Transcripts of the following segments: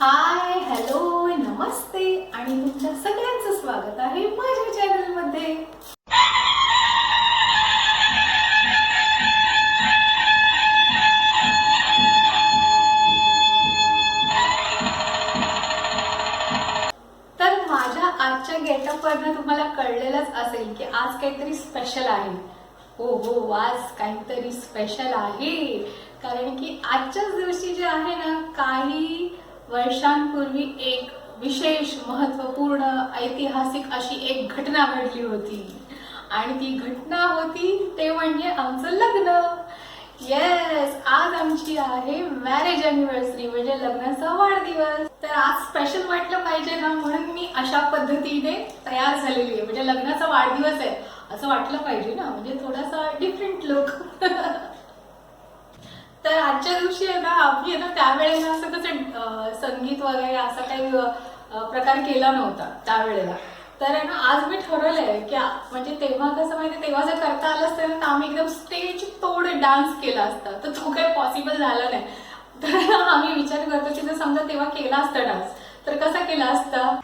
हाय, hello, नमस्ते आणि तुमच्या सगळ्यांचं स्वागत आहे माझ्या चॅनलमध्ये. तर माझ्या आजच्या गेटअपवरनं तुम्हाला कळलेलंच असेल की आज काहीतरी स्पेशल आहे. हो हो, आज काहीतरी स्पेशल आहे, कारण की आजच्याच दिवशी जे आहे ना, काही वर्षांपूर्वी एक विशेष महत्त्वपूर्ण ऐतिहासिक अशी एक घटना घडली होती. आणि ती घटना होती ते म्हणजे आमचं लग्न. येस, आज आमची आहे मॅरेज अॅनिव्हर्सरी, म्हणजे लग्नाचा वाढदिवस. तर आज स्पेशल वाटलं पाहिजे ना, म्हणून मी अशा पद्धतीने तयार झालेली आहे. म्हणजे लग्नाचा वाढदिवस आहे असं वाटलं पाहिजे ना, म्हणजे थोडासा डिफरंट लुक. तर आजच्या दिवशी आहे ना, आम्ही आहे ना त्यावेळेला असं कसं संगीत वगैरे असा काही प्रकार केला नव्हता त्यावेळेला. तर आहे ना, आज मी ठरवलंय की म्हणजे तेव्हा कसं माहिती, तेव्हा जर करता आलं असतं ना, तर आम्ही एकदम स्टेज तोड डान्स केला असता. तर तो काही पॉसिबल झाला नाही. तर आम्ही विचार करतो की जर समजा तेव्हा केला असता डान्स, तर कसा केला असता.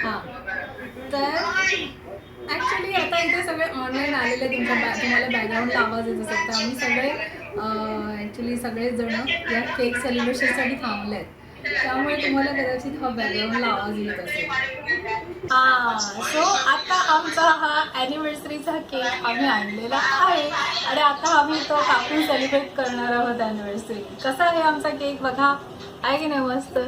हां, तर ॲक्च्युली आता इथे सगळे ऑनलाईन आलेले, तुम्हाला बॅकग्राऊंडला आवाज येत असेल, तर आम्ही सगळे ॲक्च्युली सगळेच जण या केक सेलिब्रेशनसाठी थांबले आहेत. त्यामुळे तुम्हाला कदाचित हा बॅकग्राऊंडला आवाज येत असेल. हां, सो आता आमचा हा ॲनिव्हर्सरीचा केक आम्ही आणलेला आहे आणि आता आम्ही तो कापून सेलिब्रेट करणार आहोत ॲनिव्हर्सरी. कसा आहे आमचा केक बघा, आहे की नाही मस्त.